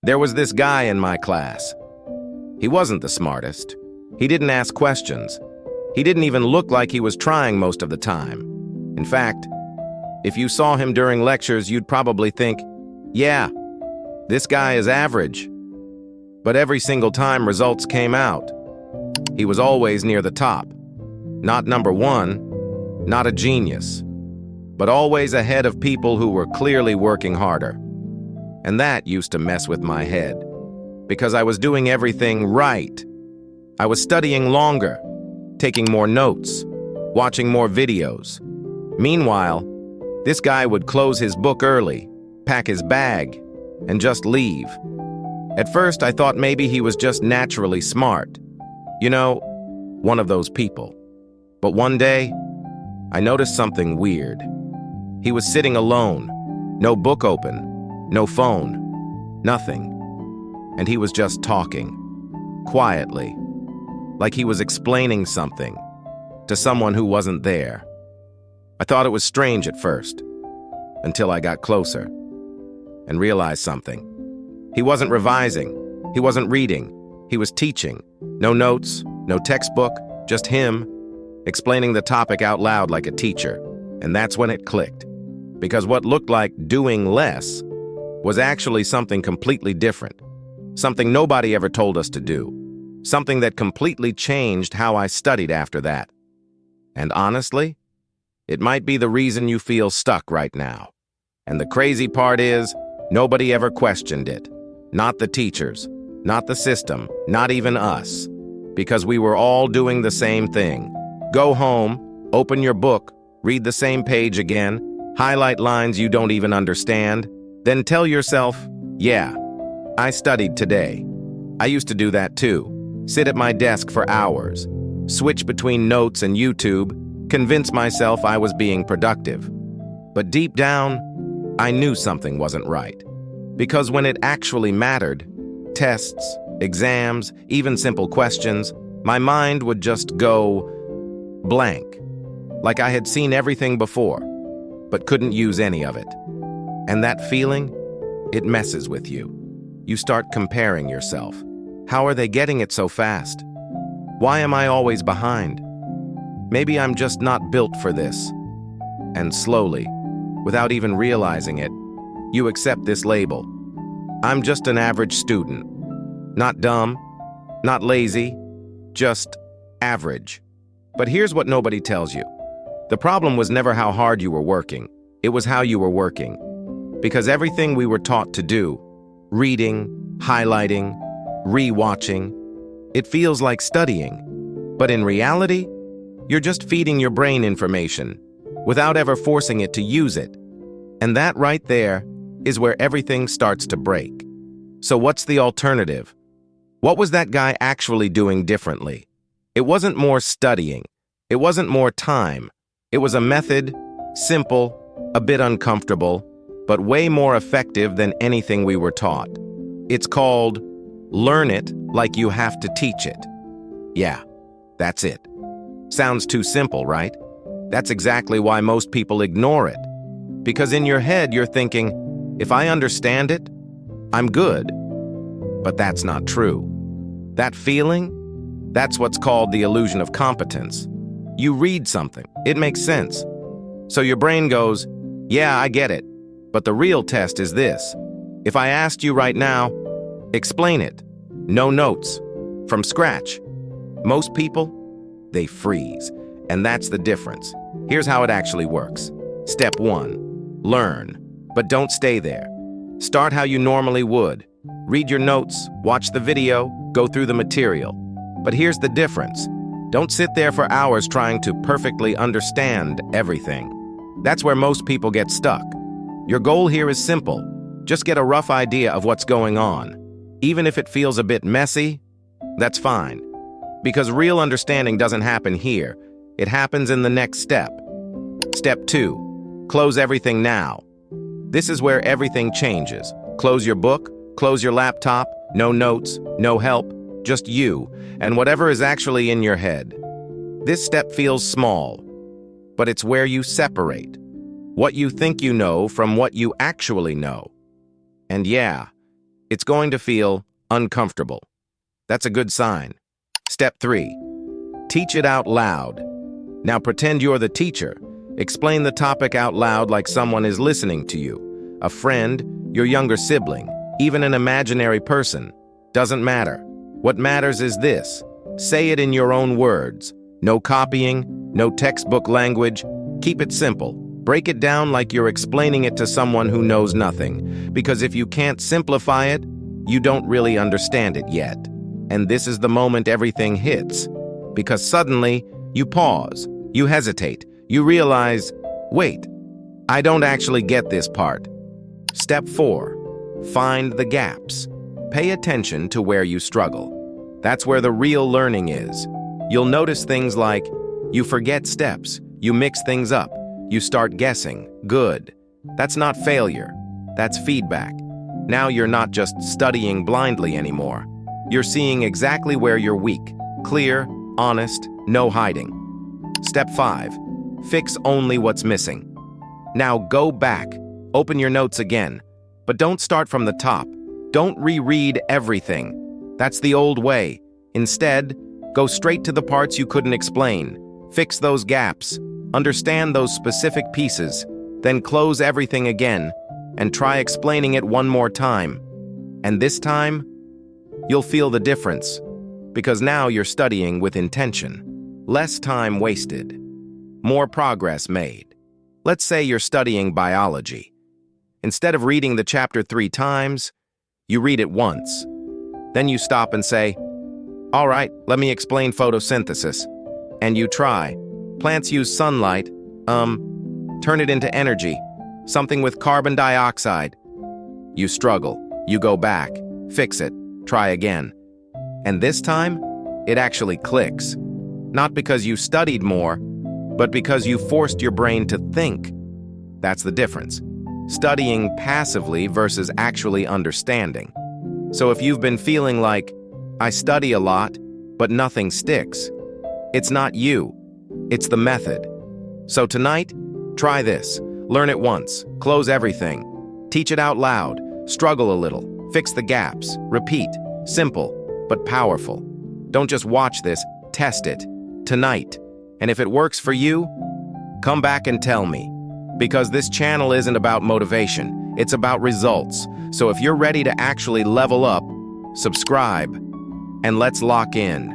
There was this guy in my class. He wasn't the smartest. He didn't ask questions. He didn't even look like he was trying most of the time. In fact, if you saw him during lectures, you'd probably think, yeah, this guy is average. But every single time results came out, he was always near the top. Not number one, not a genius, but always ahead of people who were clearly working harder. And that used to mess with my head, because I was doing everything right. I was studying longer, taking more notes, watching more videos. Meanwhile, this guy would close his book early, pack his bag, and just leave. At first, I thought maybe he was just naturally smart. You know, one of those people. But one day, I noticed something weird. He was sitting alone, no book open, no phone, nothing. And he was just talking, quietly, like he was explaining something to someone who wasn't there. I thought it was strange at first, until I got closer and realized something. He wasn't revising, he wasn't reading, he was teaching. No notes, no textbook, just him, explaining the topic out loud like a teacher. And that's when it clicked. Because what looked like doing less was actually something completely different. Something nobody ever told us to do. Something that completely changed how I studied after that. And honestly, it might be the reason you feel stuck right now. And the crazy part is, nobody ever questioned it. Not the teachers, not the system, not even us. Because we were all doing the same thing. Go home, open your book, read the same page again, highlight lines you don't even understand, then tell yourself, yeah, I studied today. I used to do that too. Sit at my desk for hours, switch between notes and YouTube, convince myself I was being productive. But deep down, I knew something wasn't right. Because when it actually mattered, tests, exams, even simple questions, my mind would just go blank. Like I had seen everything before, but couldn't use any of it. And that feeling, it messes with you. You start comparing yourself. How are they getting it so fast? Why am I always behind? Maybe I'm just not built for this. And slowly, without even realizing it, you accept this label. I'm just an average student. Not dumb, not lazy, just average. But here's what nobody tells you. The problem was never how hard you were working. It was how you were working. Because everything we were taught to do, reading, highlighting, re-watching, it feels like studying. But in reality, you're just feeding your brain information without ever forcing it to use it. And that right there is where everything starts to break. So what's the alternative? What was that guy actually doing differently? It wasn't more studying. It wasn't more time. It was a method, simple, a bit uncomfortable, but way more effective than anything we were taught. It's called learn it like you have to teach it. Yeah, that's it. Sounds too simple, right? That's exactly why most people ignore it. Because in your head, you're thinking, if I understand it, I'm good. But that's not true. That feeling, that's what's called the illusion of competence. You read something, it makes sense. So your brain goes, yeah, I get it. But the real test is this. If I asked you right now, explain it. No notes. From scratch. Most people, they freeze. And that's the difference. Here's how it actually works. Step 1, learn. But don't stay there. Start how you normally would. Read your notes, watch the video, go through the material. But here's the difference. Don't sit there for hours trying to perfectly understand everything. That's where most people get stuck. Your goal here is simple. Just get a rough idea of what's going on. Even if it feels a bit messy, that's fine. Because real understanding doesn't happen here. It happens in the next step. Step 2, close everything now. This is where everything changes. Close your book, close your laptop, no notes, no help, just you, and whatever is actually in your head. This step feels small, but it's where you separate what you think you know from what you actually know. And yeah, It's going to feel uncomfortable. That's a good sign. Step 3. Teach it out loud. Now pretend you're the teacher. Explain the topic out loud like someone is listening to you. A friend, your younger sibling, even an imaginary person. Doesn't matter. What matters is this. Say it in your own words. No copying, no textbook language. Keep it simple. Break it down like you're explaining it to someone who knows nothing. Because if you can't simplify it, you don't really understand it yet. And this is the moment everything hits. Because suddenly, you pause, you hesitate, you realize, wait, I don't actually get this part. Step 4. Find the gaps. Pay attention to where you struggle. That's where the real learning is. You'll notice things like, you forget steps, you mix things up, you start guessing. Good. That's not failure. That's feedback. Now you're not just studying blindly anymore. You're seeing exactly where you're weak. Clear, honest, no hiding. Step 5. Fix only what's missing. Now go back. Open your notes again. But don't start from the top. Don't reread everything. That's the old way. Instead, go straight to the parts you couldn't explain. Fix those gaps. Understand those specific pieces. Then close everything again and try explaining it one more time. And this time, you'll feel the difference, because now you're studying with intention. Less time wasted. More progress made. Let's say you're studying biology. Instead of reading the chapter 3 times, you read it once. Then you stop and say, all right, let me explain photosynthesis. And you try. Plants use sunlight, turn it into energy, something with carbon dioxide. You struggle. You go back. Fix it. Try again. And this time, it actually clicks. Not because you studied more, but because you forced your brain to think. That's the difference. Studying passively versus actually understanding. So if you've been feeling like, I study a lot, but nothing sticks, it's not you. It's the method. So tonight, try this. Learn it once. Close everything. Teach it out loud. Struggle a little. Fix the gaps. Repeat. Simple, but powerful. Don't just watch this. Test it. Tonight. And if it works for you, come back and tell me. Because this channel isn't about motivation. It's about results. So if you're ready to actually level up, subscribe, and let's lock in.